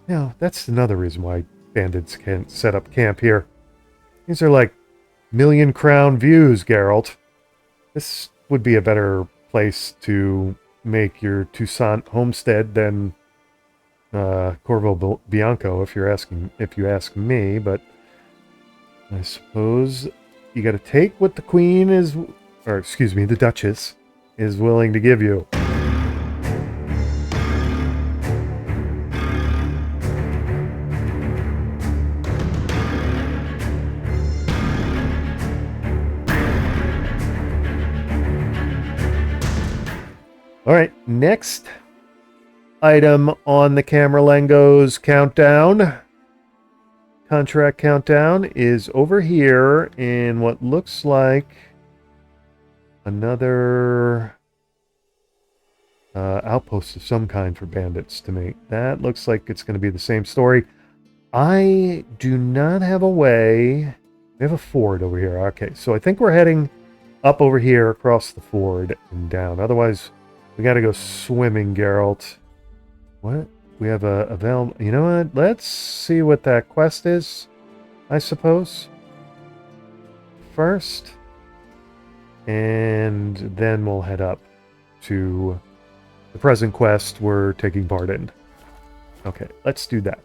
Now, that's another reason why bandits can't set up camp here. These are like million crown views, Geralt. This would be a better place to make your Toussaint homestead than Corvo Bianco, if you ask me. But I suppose you got to take what the Queen is, or excuse me, the Duchess is willing to give you. All right, next item on the Camerlengo's contract countdown is over here in what looks like another outpost of some kind for bandits to me. That looks like it's going to be the same story. I do not have a way. We have a ford over here. Okay, so I think we're heading up over here across the ford and down. Otherwise, we got to go swimming, Geralt. What? We have a veil. You know what? Let's see what that quest is, I suppose. First. And then we'll head up to the present quest we're taking part in. Okay, let's do that.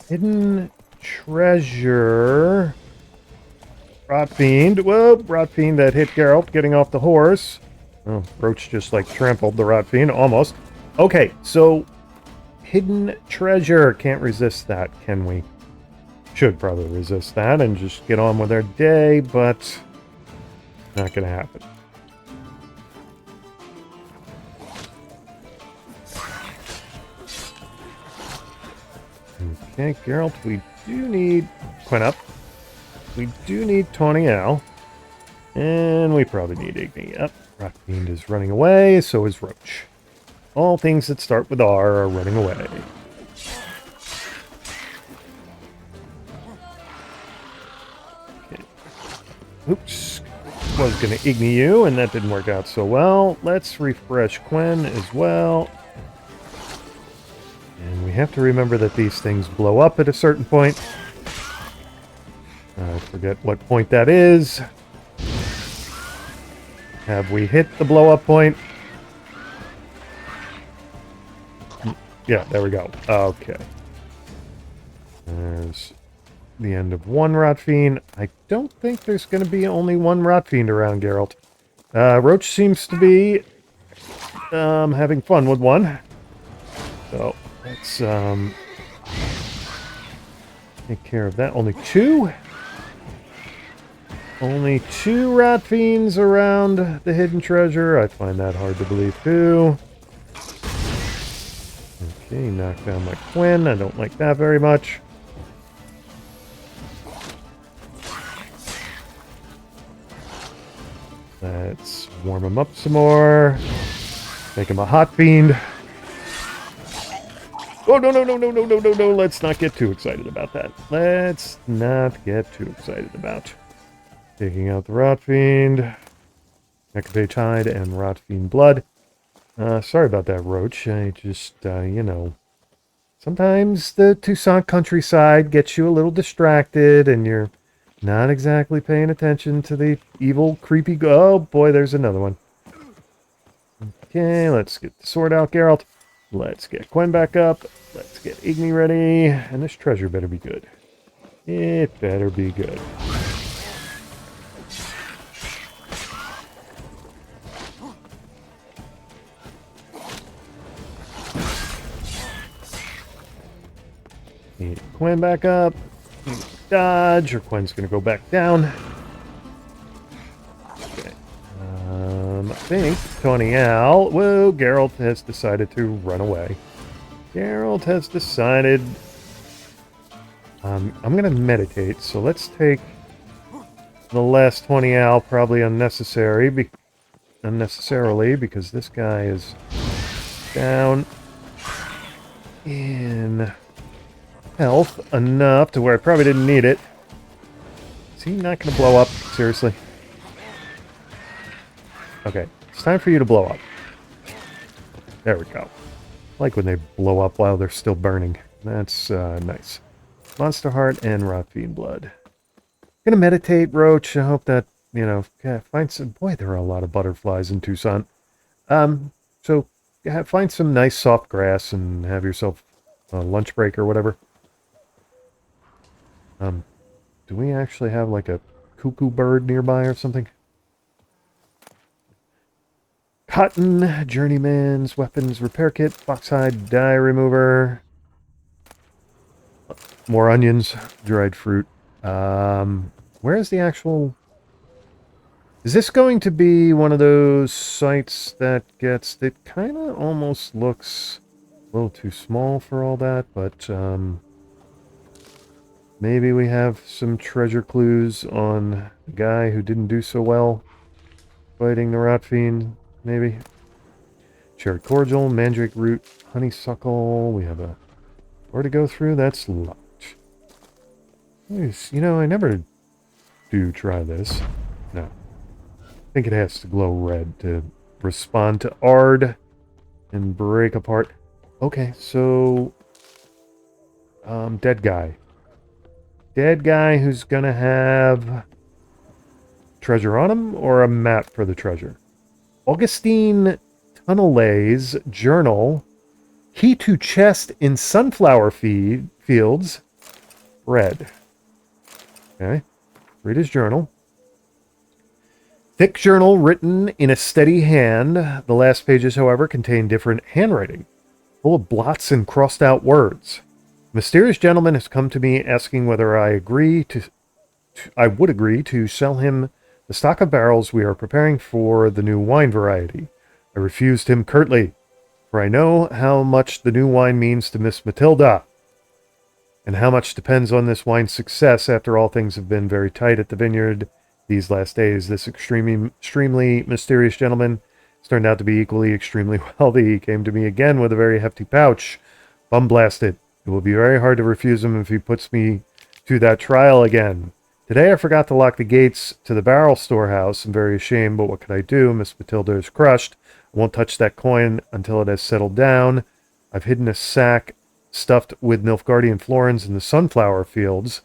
Hidden treasure. Rot Fiend. Whoa, Rot Fiend that hit Geralt getting off the horse. Oh, Roach just like trampled the Rot Fiend, almost. Okay, so hidden treasure. Can't resist that, can we? Should probably resist that and just get on with our day, but not gonna happen. Okay, Geralt, we do need Quinn up. We do need Tawny Owl. And we probably need Igni. Yep, Rock Fiend is running away, so is Roach. All things that start with R are running away. Okay. Oops. Was going to Igni you, and that didn't work out so well. Let's refresh Quen as well. And we have to remember that these things blow up at a certain point. I forget what point that is. Have we hit the blow up point? Yeah, there we go. Okay. There's the end of one Rot Fiend. I don't think there's going to be only one Rot Fiend around, Geralt. Roach seems to be having fun with one. So let's take care of that. Only two? Only two Rot Fiends around the hidden treasure. I find that hard to believe too. Okay, knock down my Quinn. I don't like that very much. Let's warm him up some more. Make him a hot fiend. Oh, no, no, no, no, no, no, no, no. Let's not get too excited about that. Let's not get too excited about taking out the Rot Fiend. Necropage Hide and Rot Fiend Blood. Sorry about that, Roach. I just, you know, sometimes the Toussaint countryside gets you a little distracted and you're not exactly paying attention to the evil, creepy... Oh, boy, there's another one. Okay, let's get the sword out, Geralt. Let's get Quen back up. Let's get Igni ready. And this treasure better be good. It better be good. Need Quen back up. Dodge, or Quen's going to go back down. Okay. I think Tawny Owl... Whoa, Geralt has decided to run away. Geralt has decided... I'm going to meditate, so let's take the last Tawny Owl, probably unnecessarily, because this guy is down in health enough to where I probably didn't need it. Is he not going to blow up? Seriously? Okay, it's time for you to blow up. There we go. I like when they blow up while they're still burning. That's nice. Monster Heart and Rot Fiend Blood. Gonna meditate, Roach. I hope that, find some... Boy, there are a lot of butterflies in Tucson. So, find some nice soft grass and have yourself a lunch break or whatever. Do we actually have like a cuckoo bird nearby or something? Cotton, Journeyman's Weapons Repair Kit, Foxhide Dye Remover, more onions, dried fruit. Where is the actual... Is this going to be one of those sites that gets... It kind of almost looks a little too small for all that, but maybe we have some treasure clues on the guy who didn't do so well fighting the Rot Fiend, maybe. Cherry Cordial, Mandrake Root, Honeysuckle. We have a... Where to go through? That's locked. I never do try this. No. I think it has to glow red to respond to Ard and break apart. Okay, so... dead guy. Dead guy who's gonna have treasure on him or a map for the treasure. Augustine Tunnelay's journal. Key to chest in sunflower fields. Red. Okay. Read his journal. Thick journal written in a steady hand. The last pages, however, contain different handwriting, full of blots and crossed out words. A mysterious gentleman has come to me asking whether I would agree to sell him the stock of barrels we are preparing for the new wine variety. I refused him curtly, for I know how much the new wine means to Miss Matilda, and how much depends on this wine's success after all things have been very tight at the vineyard these last days. This extremely mysterious gentleman has turned out to be equally extremely wealthy. He came to me again with a very hefty pouch. Bum blasted. It will be very hard to refuse him if he puts me to that trial again. Today I forgot to lock the gates to the barrel storehouse. I'm very ashamed, but what could I do? Miss Matilda is crushed. I won't touch that coin until it has settled down. I've hidden a sack stuffed with Nilfgaardian florins in the sunflower fields.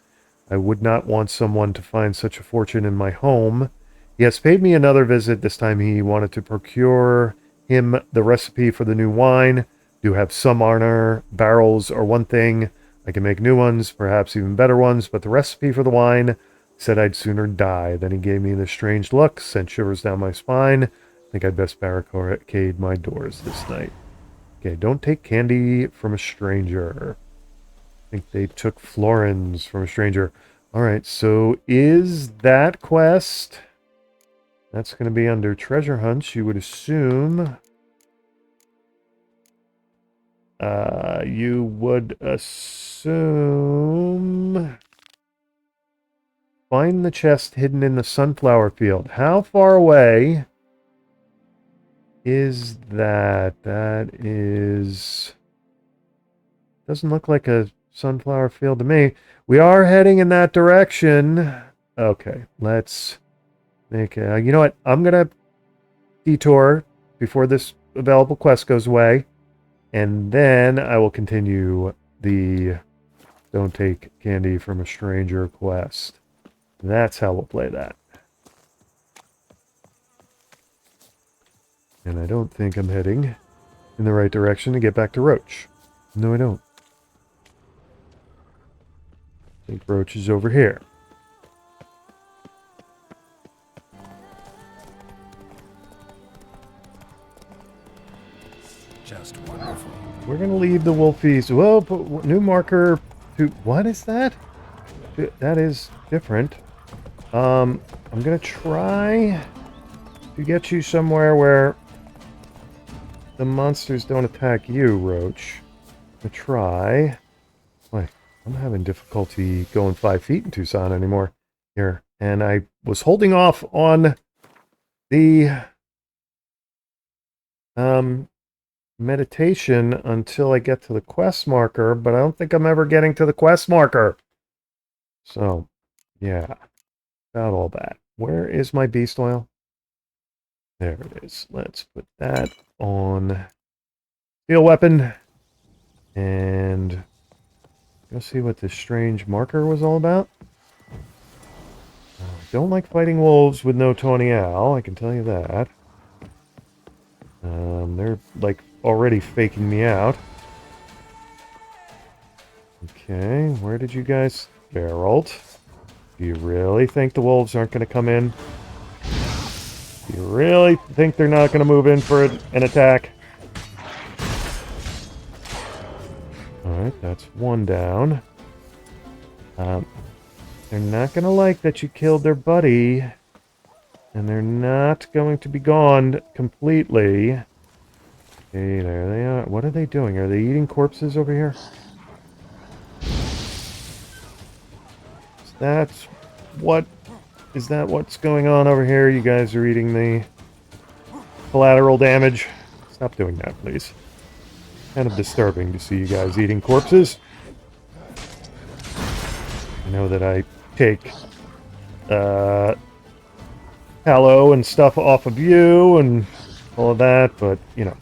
I would not want someone to find such a fortune in my home. He has paid me another visit. This time he wanted to procure him the recipe for the new wine. Do have some honor. Barrels are one thing. I can make new ones, perhaps even better ones, but the recipe for the wine... Said I'd sooner die. Then he gave me this strange look, sent shivers down my spine. I think I'd best barricade my doors this night. Okay, don't take candy from a stranger. I think they took florins from a stranger. Alright, so is that quest... That's going to be under treasure hunts, you would assume. You would assume... Find the chest hidden in the sunflower field. How far away is that? That is... Doesn't look like a sunflower field to me. We are heading in that direction. Okay, let's make a... You know what? I'm going to detour before this available quest goes away. And then I will continue the Don't Take Candy from a Stranger quest. That's how we'll play that. And I don't think I'm heading in the right direction to get back to Roach. No, I don't. I think Roach is over here. Just wonderful. We're going to leave the Wolfies. Well, new marker to... What is that? That is different. I'm going to try to get you somewhere where the monsters don't attack you, Roach. I'm going to try. Wait, I'm having difficulty going 5 feet in Tucson anymore. Here. And I was holding off on the meditation until I get to the quest marker, but I don't think I'm ever getting to the quest marker. So, yeah, about all that. Where is my beast oil? There it is. Let's put that on steel weapon. And go see what this strange marker was all about. Don't like fighting wolves with no Tawny Owl, I can tell you that. They're, like, already faking me out. Okay, where did you guys... Geralt? Do you really think the wolves aren't going to come in? Do you really think they're not going to move in for an attack? Alright, that's one down. They're not going to like that you killed their buddy. And they're not going to be gone completely. Okay, there they are. What are they doing? Are they eating corpses over here? Is that what's going on over here? You guys are eating the collateral damage? Stop doing that, please. Kind of disturbing to see you guys eating corpses. I know that I take tallow and stuff off of you and all of that, but, you know.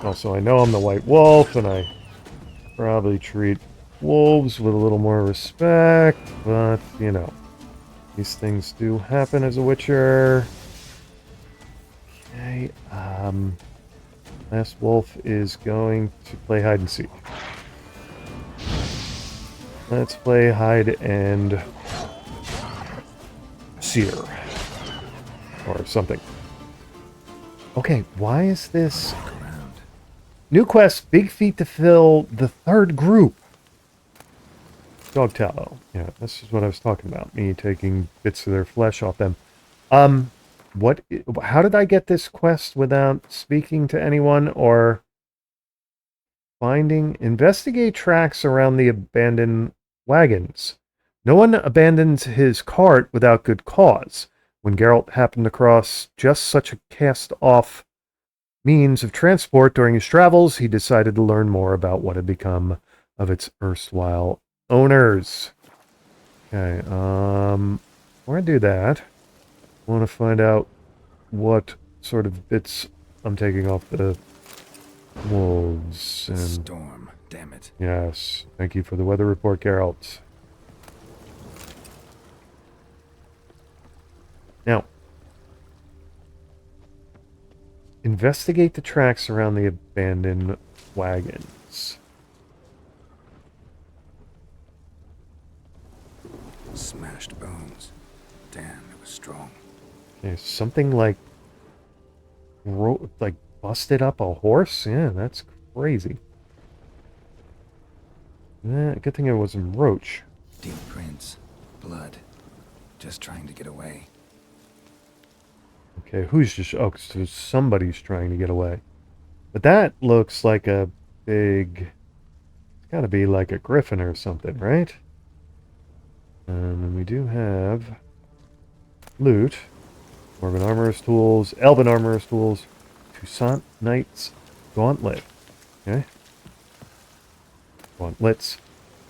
Also, I know I'm the White Wolf, and I probably treat wolves with a little more respect, but, you know. These things do happen as a Witcher. Okay, last wolf is going to play hide and seek. Let's play hide and seer. Or something. Okay, why is this... New quest, big feat to fill the third group. Dog tallow. Yeah, this is what I was talking about. Me taking bits of their flesh off them. How did I get this quest without speaking to anyone or investigate tracks around the abandoned wagons? No one abandons his cart without good cause. When Geralt happened across just such a cast-off means of transport during his travels, he decided to learn more about what had become of its erstwhile owners. Okay, before I do that, I want to find out what sort of bits I'm taking off the wolves. And storm, damn it. yes, thank you for the weather report, Geralt. Now, investigate the tracks around the abandoned wagons. Smashed bones. Damn, it was strong. Okay, something like busted up a horse? Yeah, that's crazy. Good thing it wasn't roach. Deep prints. Blood. Just trying to get away. Okay, who's just... Oh, so somebody's trying to get away. But that looks like a big... It's gotta be like a griffin or something, right? And we do have... loot. Dwarven armorer's tools, elven armorer's tools, Toussaint Knight's gauntlet. Okay. Gauntlets.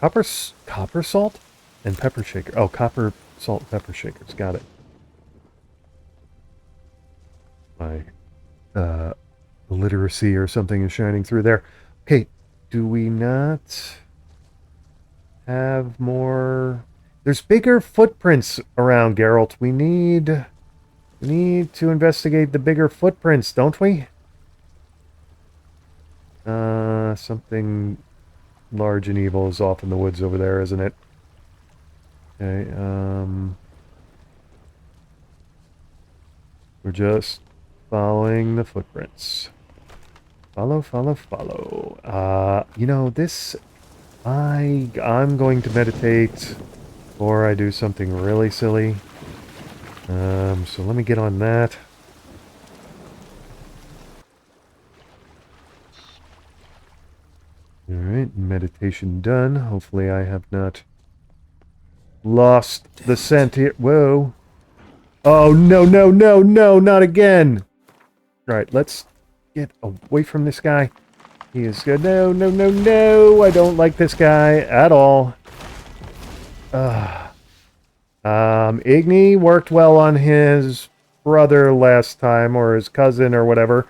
Copper salt and pepper shaker. Oh, copper salt and pepper shakers. Got it. My literacy or something is shining through there. Okay, do we not have more? There's bigger footprints around, Geralt. We need to investigate the bigger footprints, don't we? Something large and evil is off in the woods over there, isn't it? Okay, we're just following the footprints. Follow, follow, follow. You know, this... I'm going to meditate before I do something really silly. So let me get on that. Alright, meditation done. Hopefully I have not lost the scent here. Whoa. Oh, no, no, no, no, not again! Right, let's get away from this guy. He is good. No, no, no, no. I don't like this guy at all. Igni worked well on his brother last time, or his cousin, or whatever.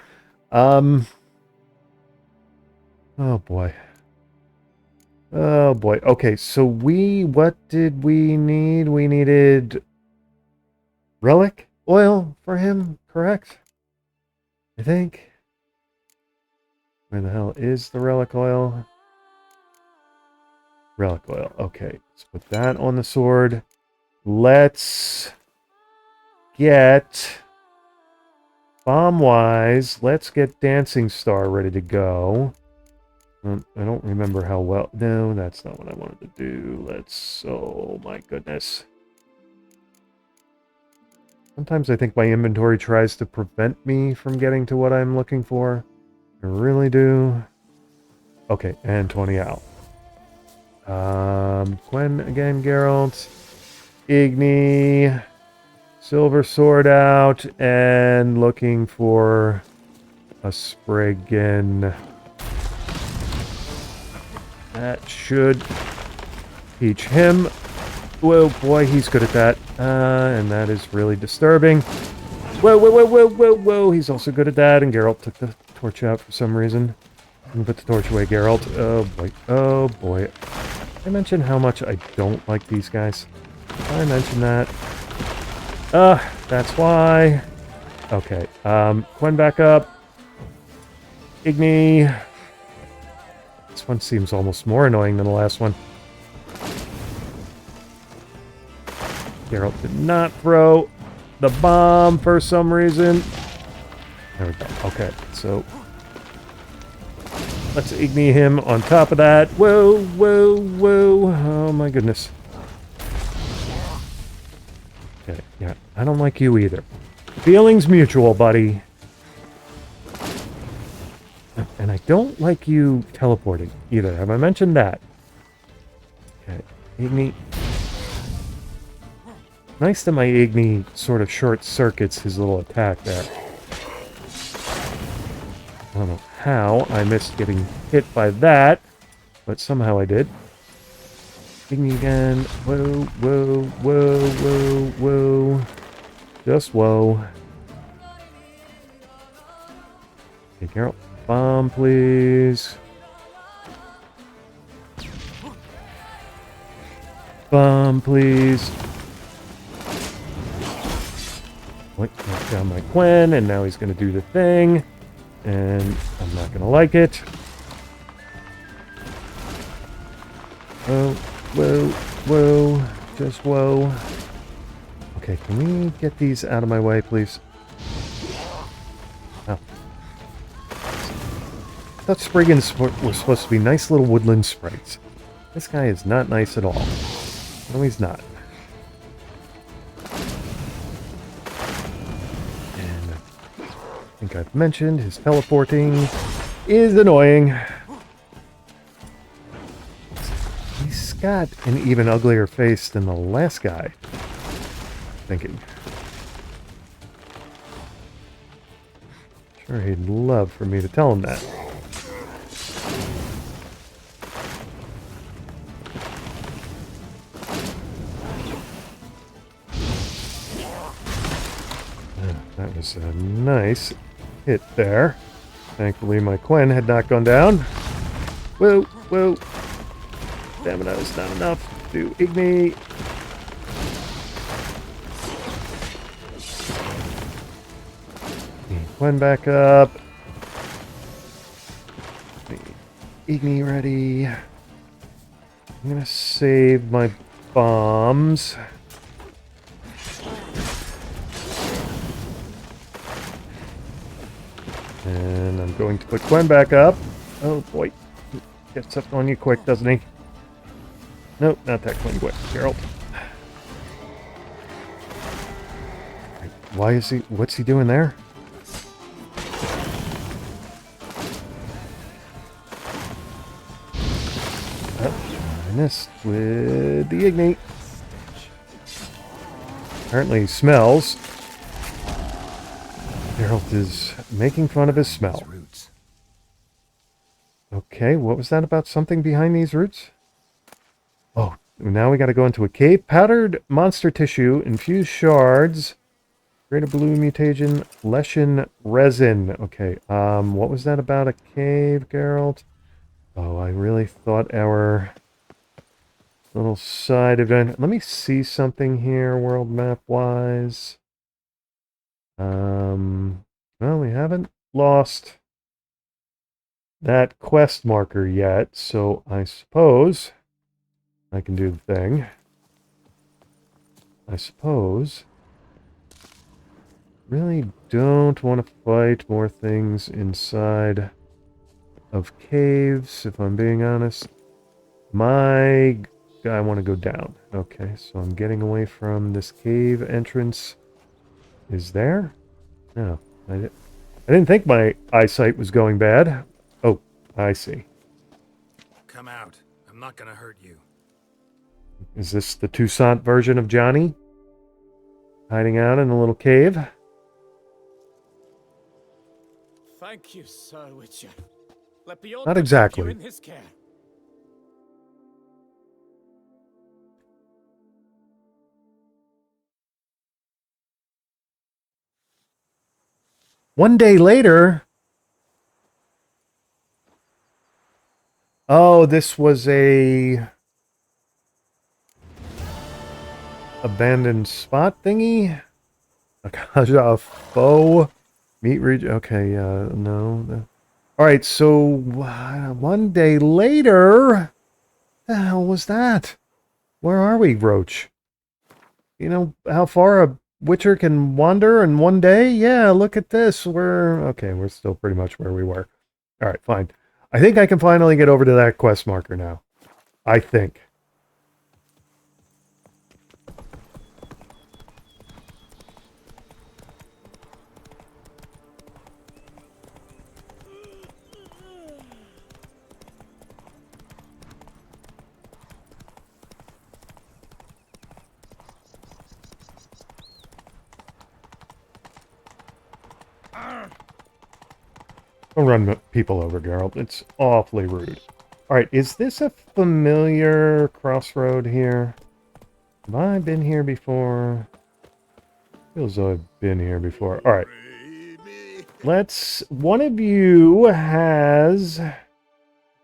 Oh boy. Oh boy. Okay, so what did we need? We needed relic oil for him, correct? I think. Where the hell is the relic oil? Relic oil. Okay, let's put that on the sword. Let's get bomb-wise. Let's get Dancing Star ready to go. I don't remember how well. No, that's not what I wanted to do. Let's. Oh my goodness. Sometimes I think my inventory tries to prevent me from getting to what I'm looking for. I really do. Okay, and 20 out. Gwen again, Geralt. Igni. Silver sword out. And looking for a Spriggan. That should teach him. Whoa, boy, he's good at that. And that is really disturbing. Whoa, whoa, whoa, whoa, whoa, whoa. He's also good at that. And Geralt took the torch out for some reason. I'm gonna put the torch away, Geralt. Oh, boy. Oh, boy. Did I mention how much I don't like these guys? Did I mention that? That's why. Okay. Gwen back up. Igni. This one seems almost more annoying than the last one. Geralt did not throw the bomb for some reason. There we go. Okay, so let's Igni him on top of that. Whoa, whoa, whoa. Oh my goodness. Okay, yeah, I don't like you either. Feelings mutual, buddy. And I don't like you teleporting either. Have I mentioned that? Okay, Igni. Nice that my Igni sort of short circuits his little attack there. I don't know how I missed getting hit by that, but somehow I did. Igni again. Whoa, whoa, whoa, whoa, whoa. Just whoa. Okay, Geralt. Bomb, please. Bomb, please. Wait, knock down my Gwen, and now he's going to do the thing. And I'm not going to like it. Whoa, whoa, whoa. Just whoa. Okay, can we get these out of my way, please? Oh. I thought Spriggans were supposed to be nice little woodland sprites. This guy is not nice at all. No, he's not. And I think I've mentioned his teleporting is annoying. He's got an even uglier face than the last guy. Thinking. Sure, he'd love for me to tell him that. That was a nice hit there. Thankfully, my Gwen had not gone down. Whoa, whoa. Damn it, that was not enough to Igni. Gwen back up. Igni ready. I'm gonna save my bombs. And I'm going to put Gwen back up. Oh boy. He gets up on you quick, doesn't he? Nope, not that Gwen. Geralt. Why is he... What's he doing there? Oh, I missed with the Ignite. Apparently he smells. Geralt is making fun of his smell. Okay, what was that about something behind these roots? Oh, now we got to go into a cave. Powdered monster tissue, infused shards, greater blue mutation, leshen resin. Okay, what was that about a cave, Geralt? Oh, I really thought our little side event. Let me see something here, world map wise. Well, we haven't lost that quest marker yet, so I suppose I can do the thing. I suppose. Really don't want to fight more things inside of caves, if I'm being honest. I want to go down. Okay, so I'm getting away from this cave entrance. Is there? No. I didn't think my eyesight was going bad. Oh, I see. Come out. I'm not gonna hurt you. Is this the Toussaint version of Johnny? Hiding out in a little cave? Thank you, Sir Witcher. Let Bjorn Not take you exactly. in his care. One day later... Oh, this was a... abandoned spot thingy? A faux meat region. Okay, no. Alright, so one day later... The hell was that? Where are we, Roach? You know how far a Witcher can wander in one day? Yeah, look at this. We're still pretty much where we were. Alright, fine. I think I can finally get over to that quest marker now. I think. Don't run people over, Geralt. It's awfully rude. Alright, is this a familiar crossroad here? Have I been here before? Feels though I've been here before. Alright. One of you has a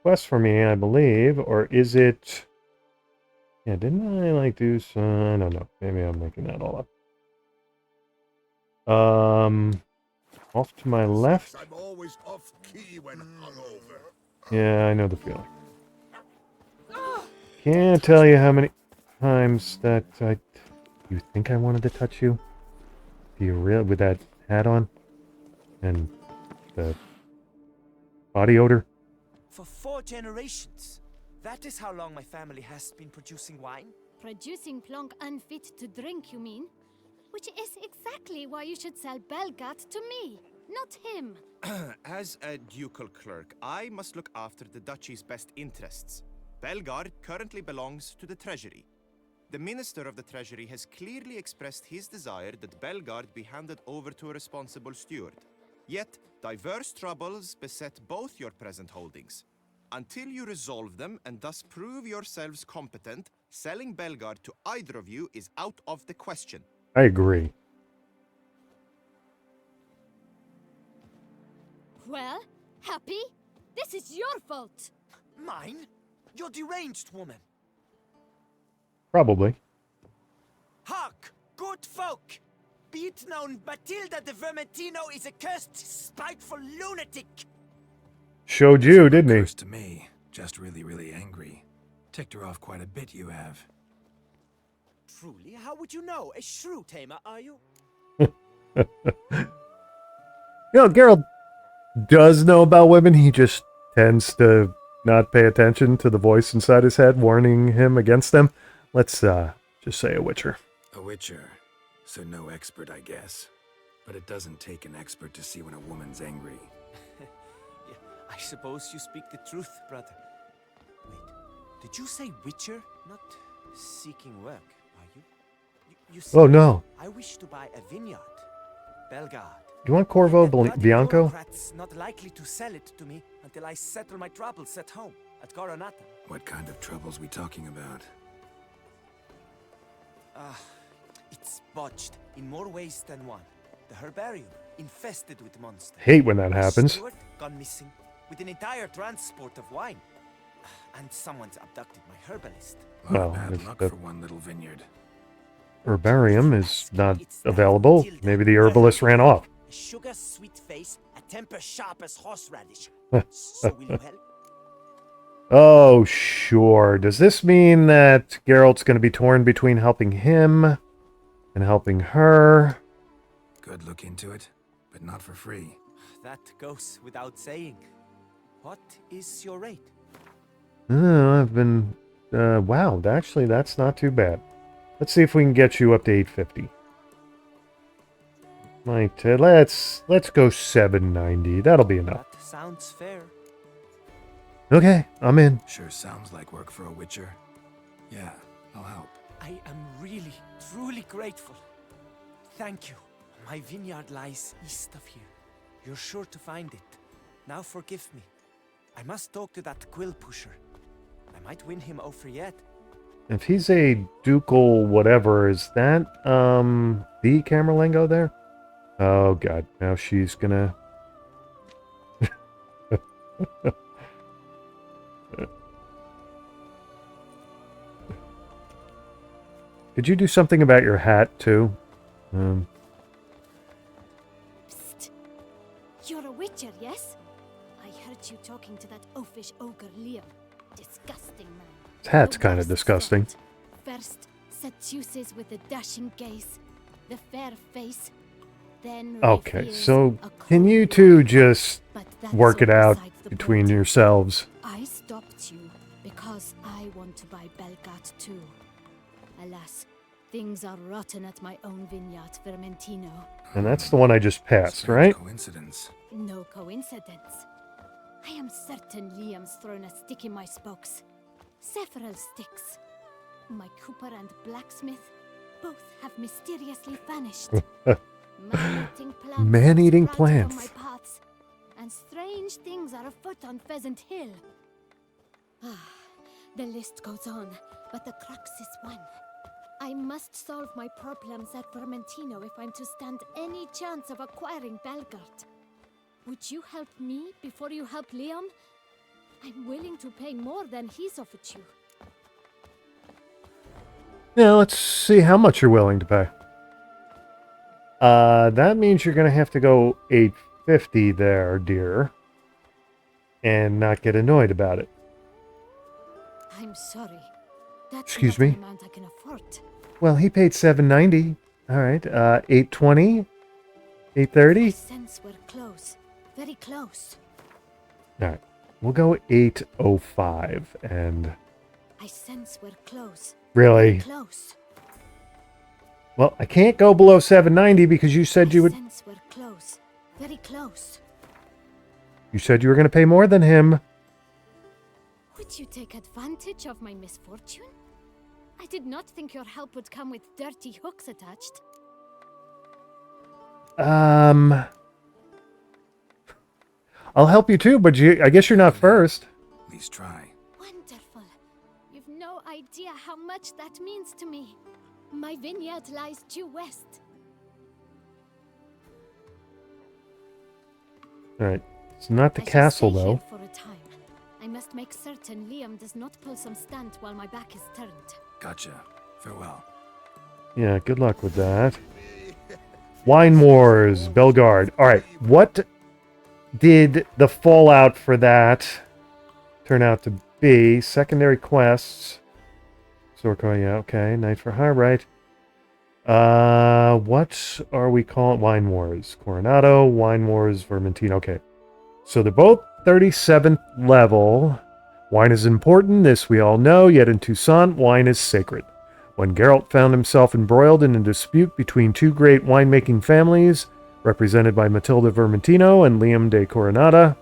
quest for me, I believe. Or is it... Yeah, didn't I, do some... I don't know. Maybe I'm making that all up. Off to my left. I'm always off key when hungover. Yeah, I know the feeling. Can't tell you how many times that I... You think I wanted to touch you? Do you really? With that hat on? And the body odor? For 4 generations. That is how long my family has been producing wine. Producing plonk unfit to drink, you mean? Which is exactly why you should sell Belgat to me, not him. As a ducal clerk, I must look after the duchy's best interests. Belgard currently belongs to the treasury. The minister of the treasury has clearly expressed his desire that Belgard be handed over to a responsible steward. Yet, diverse troubles beset both your present holdings. Until you resolve them and thus prove yourselves competent, selling Belgard to either of you is out of the question. I agree. Well, happy? This is your fault. Mine? You're deranged, woman. Probably. Hark, good folk! Be it known, Matilda de Vermentino is a cursed, spiteful lunatic. Showed you, didn't he? Curse to me. Just really, really angry. Ticked her off quite a bit, you have. Truly, how would you know? A shrew tamer, are you? You know, Geralt does know about women. He just tends to not pay attention to the voice inside his head warning him against them. Let's just say a Witcher. A witcher. So no expert, I guess. But it doesn't take an expert to see when a woman's angry. Yeah, I suppose you speak the truth, brother. Wait, did you say witcher? Not seeking work, are you? You see, Oh no. I wish to buy a vineyard. Belgard. Do you want Corvo The bloody Bianco? bureaucrats not likely to sell it to me until I settle my troubles at home, at Coronata. What kind of troubles we talking about? It's botched in more ways than one. The herbarium, infested with monsters. Hate when that A happens. steward gone missing, with an entire transport of wine. And someone's abducted my herbalist. A lot of Well, bad if luck the- for one little vineyard. Herbarium is not available. Maybe the herbalist ran off. A sugar-sweet face, a temper sharp as horseradish. So will you help? Oh, sure. Does this mean that Geralt's going to be torn between helping him and helping her? Good look into it, but not for free. That goes without saying. What is your rate? I've been... wow, actually, that's not too bad. Let's see if we can get you up to 850. Let's go 790. That'll be enough. That sounds fair. Okay, I'm in. Sure sounds like work for a witcher. Yeah, I'll help. I am really, truly grateful. Thank you. My vineyard lies east of here. You're sure to find it. Now forgive me. I must talk to that quill pusher. I might win him over yet. If he's a ducal whatever, is that, the Camerlengo there? Oh, God. Now she's gonna... Did you do something about your hat, too? Psst. You're a witcher, yes? I heard you talking to that oafish ogre Liam. Disgusting man. His hat's The kind of worst disgusting. sort. First, seduces with the dashing gaze, the fair face, then Okay, reveals so a can cold you two blood. just But that's work it all out besides the between point. yourselves? I stopped you because I want to buy Belgat too. Alas, things are rotten at my own vineyard, Vermentino. And that's the one I just passed, Strange right? Coincidence. No coincidence. I am certain Liam's thrown a stick in my spokes. Several sticks. My cooper and blacksmith both have mysteriously vanished. Man-eating plants Man-eating have sprouted plants. on my paths, and strange things are afoot on Pheasant Hill. The list goes on, but the crux is one. I must solve my problems at Vermentino if I'm to stand any chance of acquiring Belgard. Would you help me before you help Liam? I'm willing to pay more than he's offered you. Yeah, let's see how much you're willing to pay. That means you're going to have to go 850 there, dear. And not get annoyed about it. I'm sorry. That's Excuse not me? an amount I can afford. Well, he paid 790. All right, 820? 830? I sense we're close. Very close. All right, we'll go 805. And I sense we're close. really, Close. well, I can't go below 790 because you said you would. I sense we're close. Very close. You said you were going to pay more than him. Would you take advantage of my misfortune? I did not think your help would come with dirty hooks attached. I'll help you too, but I guess you're not first. At least try. Wonderful. You've no idea how much that means to me. My vineyard lies due west. All right, it's not the I shall castle stay though. here for a time. I must make certain Liam does not pull some stunt while my back is turned. Gotcha. Farewell. Yeah, good luck with that. Wine Wars, Belgard. All right, what did the fallout for that turn out to be? Secondary quests. Sorko, yeah, okay. Night for High, right. What are we calling Wine Wars? Coronado, Wine Wars, Vermentine. Okay. So they're both 37th level. Wine is important, this we all know, yet in Toussaint, wine is sacred. When Geralt found himself embroiled in a dispute between two great winemaking families, represented by Matilda Vermentino and Liam de Coronada,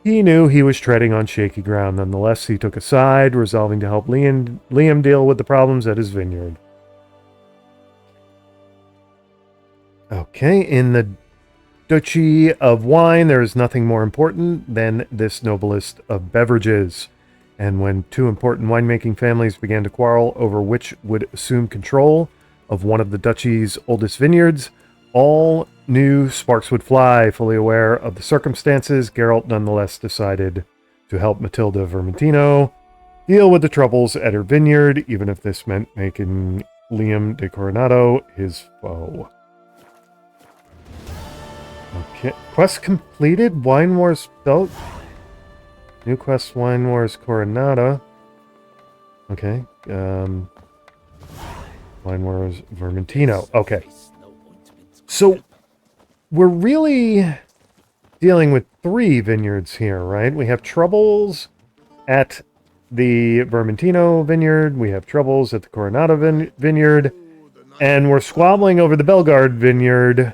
he knew he was treading on shaky ground. Nonetheless, he took a side, resolving to help Liam deal with the problems at his vineyard. Okay, in the duchy of wine, there is nothing more important than this noblest of beverages. And when two important winemaking families began to quarrel over which would assume control of one of the duchy's oldest vineyards, all knew sparks would fly. Fully aware of the circumstances, Geralt nonetheless decided to help Matilda Vermentino deal with the troubles at her vineyard, even if this meant making Liam de Coronado his foe. Okay, quest completed. Wine Wars belt. New quest: Wine Wars Coronado. Okay. Wine Wars Vermentino. Okay. So we're really dealing with 3 vineyards here, right? We have troubles at the Vermentino vineyard. We have troubles at the Coronado vineyard. And we're squabbling over the Belgard vineyard,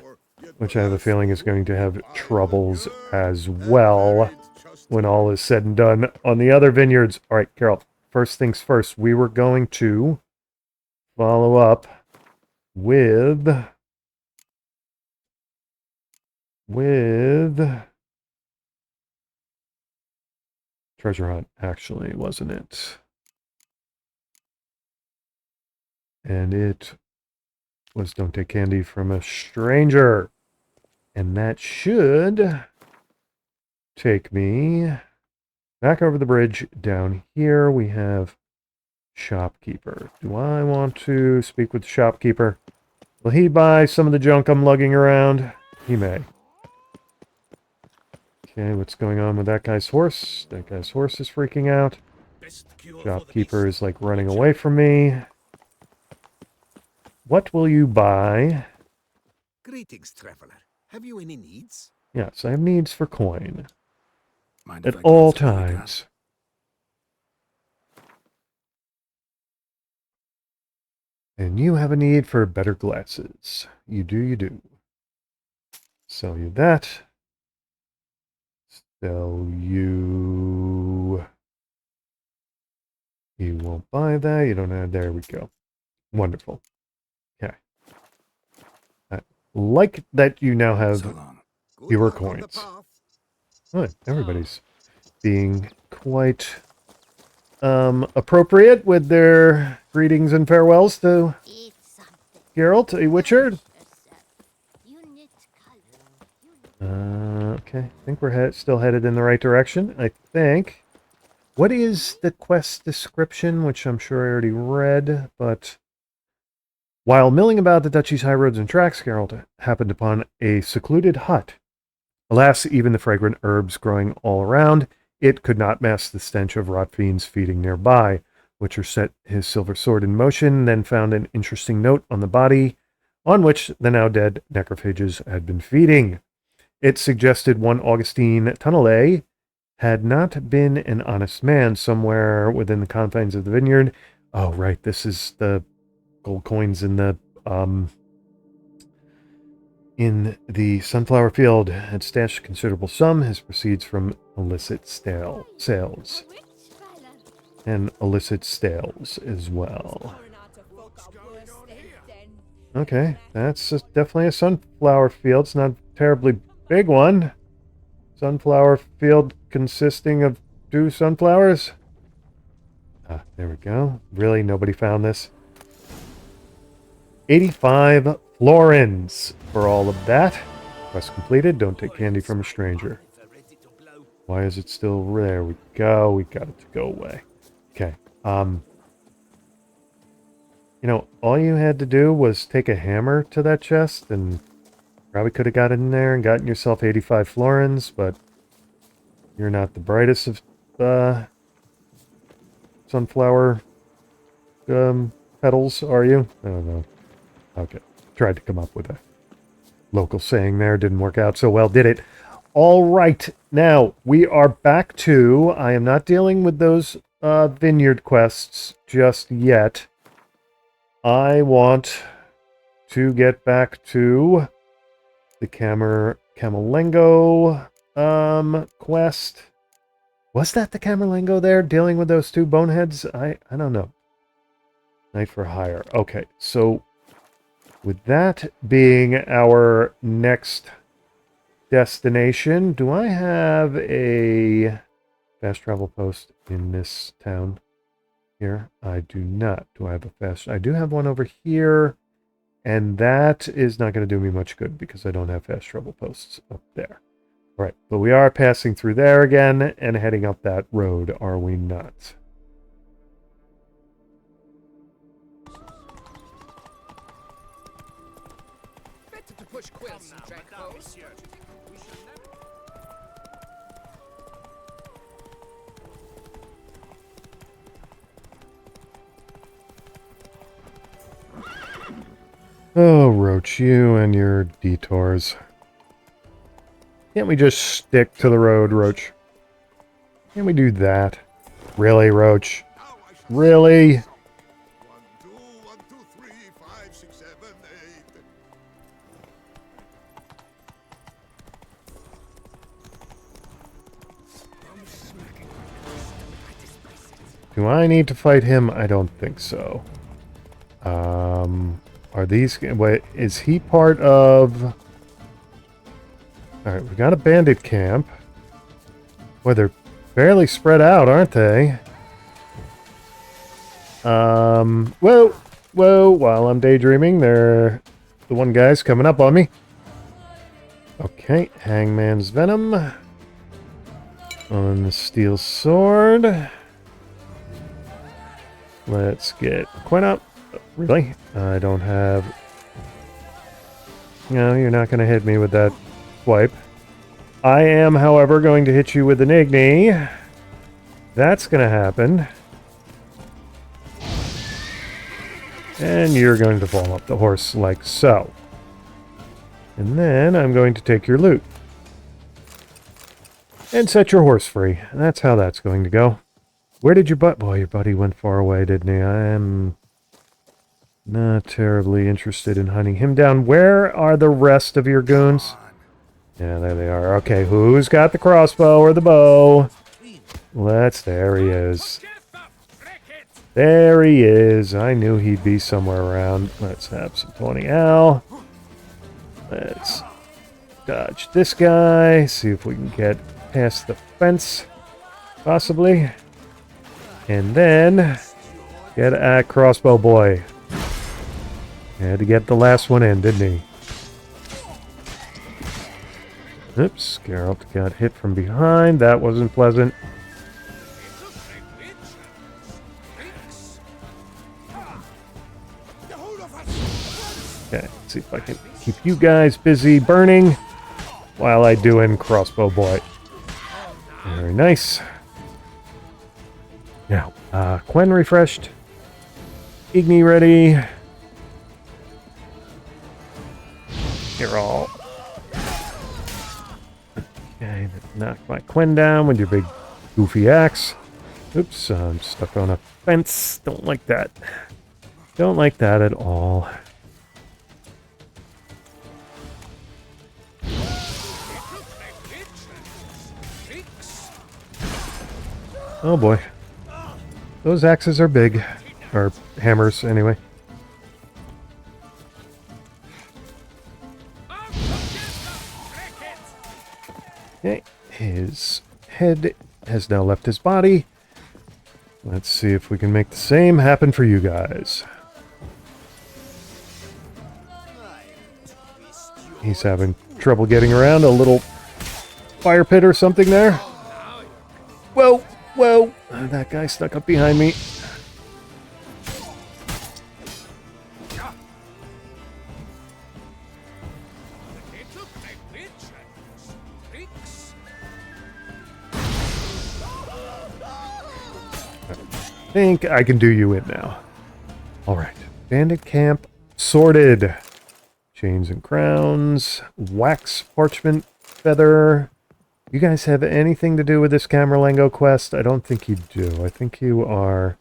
which I have a feeling is going to have troubles as well when all is said and done on the other vineyards. All right, Carol, first things first, we were going to follow up with Treasure Hunt, actually, wasn't it? And it was Don't Take Candy from a Stranger. And that should take me back over the bridge. Down here we have Shopkeeper. Do I want to speak with the Shopkeeper? Will he buy some of the junk I'm lugging around? He may. Okay, what's going on with that guy's horse? That guy's horse is freaking out. Shopkeeper is like running away from me. What will you buy? Greetings, traveler. Have you any needs? Yes, I have needs for coin. Mind At if I all glance at what you got? times. And you have a need for better glasses. You do, you do. Sell you that. Sell you... You won't buy that. You don't have... There we go. Wonderful. Okay. I like that you now have So long. Good fewer luck on the coins. path. Oh, everybody's being quite appropriate with their greetings and farewells to Geralt, a Witcher. Okay, I think we're still headed in the right direction. I think. What is the quest description, which I'm sure I already read, but... While milling about the duchy's high roads and tracks, Geralt happened upon a secluded hut. Alas, even the fragrant herbs growing all around, it could not mask the stench of rot fiends feeding nearby. Witcher set his silver sword in motion, then found an interesting note on the body, on which the now dead necrophages had been feeding. It suggested one Augustine Tunnelet had not been an honest man somewhere within the confines of the vineyard. Oh, right, this is the gold coins in the sunflower field. Had stashed a considerable sum. His proceeds from illicit sales. And illicit sales as well. Okay, that's definitely a sunflower field. It's not a terribly big one. Sunflower field consisting of 2 sunflowers. Ah, there we go. Really, nobody found this. 85 florins for all of that. Quest completed. Don't take candy from a stranger. Why is it still there? We go. We got it to go away. Okay. You know, all you had to do was take a hammer to that chest and probably could have got in there and gotten yourself 85 florins, but you're not the brightest of sunflower petals, are you? I don't know. Okay. Tried to come up with a local saying there. Didn't work out so well, did it? All right. Now, we are back to... I am not dealing with those vineyard quests just yet. I want to get back to the Camerlengo quest. Was that the Camerlengo there, dealing with those 2 boneheads? I don't know. Knight for hire. Okay, so with that being our next destination. Do I have a fast travel post in this town here? I do not. Do I have a fast? I do have one over here, and that is not going to do me much good because I don't have fast travel posts up there. All right, but we are passing through there again and heading up that road, are we not? Better to push quilts and drag bows. Oh, Roach, you and your detours. Can't we just stick to the road, Roach? Can't we do that? Really, Roach? Really? 1, 2, 1, 2, 3, 5, 6, 7, 8. Do I need to fight him? I don't think so. Are these... Wait, is he part of... Alright, we got a bandit camp. Boy, they're fairly spread out, aren't they? Whoa! Whoa, while I'm daydreaming, the one guy's coming up on me. Okay, Hangman's Venom. On the Steel Sword. Let's get Quinn up. Really? I don't have... No, you're not going to hit me with that swipe. I am, however, going to hit you with an Igni. That's going to happen. And you're going to fall off the horse like so. And then I'm going to take your loot. And set your horse free. That's how that's going to go. Where did your butt... Boy, your buddy went far away, didn't he? I am not terribly interested in hunting him down. Where are the rest of your goons? Yeah, there they are. Okay, who's got the crossbow or the bow? There he is. There he is. I knew he'd be somewhere around. Let's have some 20 Al. Let's dodge this guy. See if we can get past the fence. Possibly. And then get at crossbow boy. Had to get the last one in, didn't he? Oops, Geralt got hit from behind. That wasn't pleasant. Okay, let's see if I can keep you guys busy burning while I do in crossbow boy. Very nice. Now, Quen refreshed. Igni ready. You're all... Okay, knock my Quen down with your big goofy axe. Oops, I'm stuck on a fence. Don't like that. Don't like that at all. Oh boy. Those axes are big. Or hammers, anyway. Okay, his head has now left his body. Let's see if we can make the same happen for you guys. He's having trouble getting around. A little fire pit or something there. Whoa, whoa. That guy stuck up behind me. I think I can do you in now. Alright. Bandit camp sorted. Chains and crowns. Wax parchment feather. You guys have anything to do with this Camerlengo quest? I don't think you do. I think you are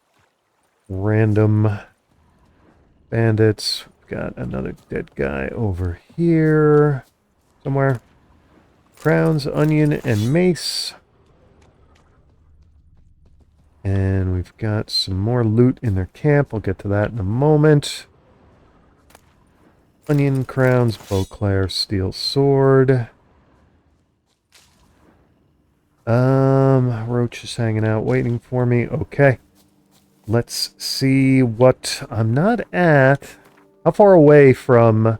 random bandits. We've got another dead guy over here somewhere. Crowns, onion, and mace. And we've got some more loot in their camp. I'll get to that in a moment. Onion, crowns, Beauclair, steel sword. Roach is hanging out, waiting for me. Okay. Let's see what I'm not at. How far away from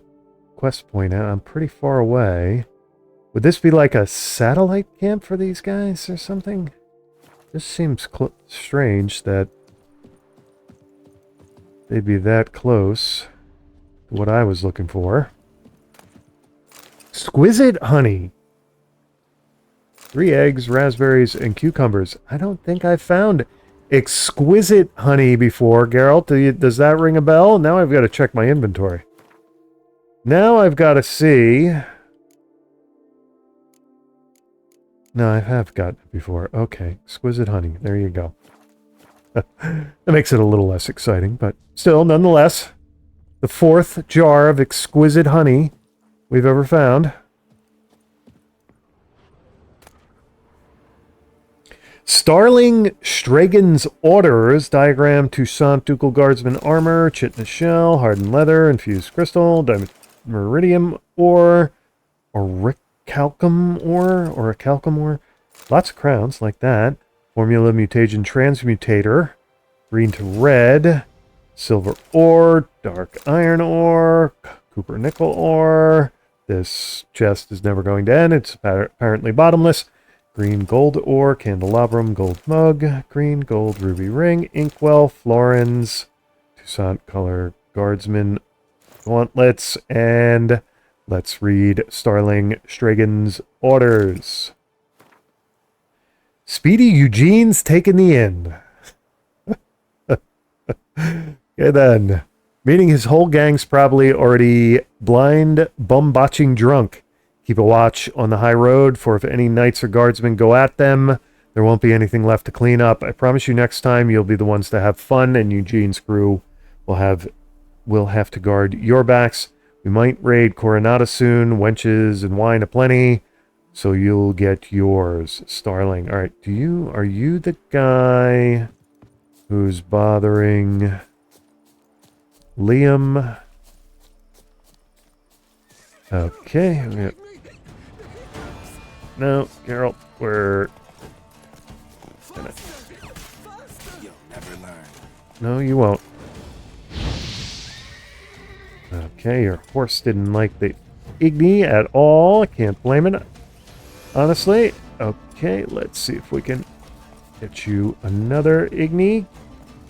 Quest Point? I'm pretty far away. Would this be like a satellite camp for these guys or something? This seems strange that they'd be that close to what I was looking for. Exquisite honey. 3 eggs, raspberries, and cucumbers. I don't think I've found exquisite honey before, Geralt. Does that ring a bell? Now I've got to check my inventory. Now I've got to see. No, I have got it before. Okay, exquisite honey. There you go. That makes it a little less exciting, but still, nonetheless, the 4th jar of exquisite honey we've ever found. Starling Stragan's orders. Diagram: Toussaint Ducal Guardsman armor, chitinous shell, hardened leather, infused crystal, diamond meridium ore, orichalcum ore, orichalcum ore. Lots of crowns like that. Formula mutagen transmutator. Green to red. Silver ore, dark iron ore, copper nickel ore. This chest is never going to end. It's apparently bottomless. Green gold ore, candelabrum, gold mug, green gold ruby ring, inkwell, florins, Toussaint color guardsman gauntlets, and let's read Starling Stragan's orders. Speedy Eugene's taken the end. Okay then. Meaning his whole gang's probably already blind, bum-botching drunk. Keep a watch on the high road, for if any knights or guardsmen go at them, there won't be anything left to clean up. I promise you next time you'll be the ones to have fun, and Eugene's crew will have to guard your backs. We might raid Coronata soon, wenches and wine aplenty, so you'll get yours. Starling. Alright, are you the guy who's bothering Liam? Okay. No, Geralt, we're gonna... You'll never learn. No, you won't. Okay, your horse didn't like the Igni at all. I can't blame it, honestly. Okay, let's see if we can get you another Igni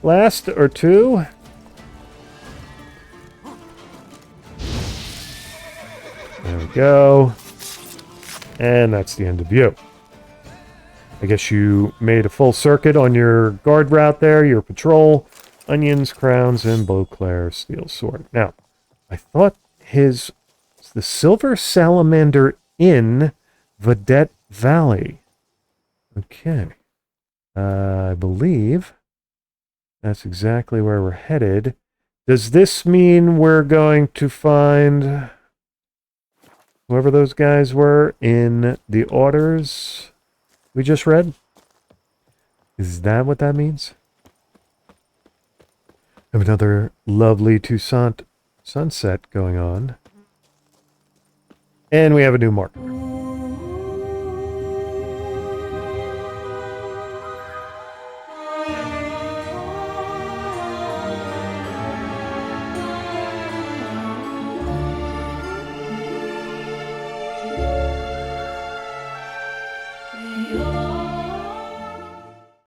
blast or two. There we go. And that's the end of you. I guess you made a full circuit on your guard route there, your patrol. Onions, crowns, and Beauclair steel sword. Now, I thought the Silver Salamander in Vedette Valley. Okay. I believe that's exactly where we're headed. Does this mean we're going to find whoever those guys were in the orders we just read? Is that what that means? We have another lovely Toussaint sunset going on. And we have a new marker.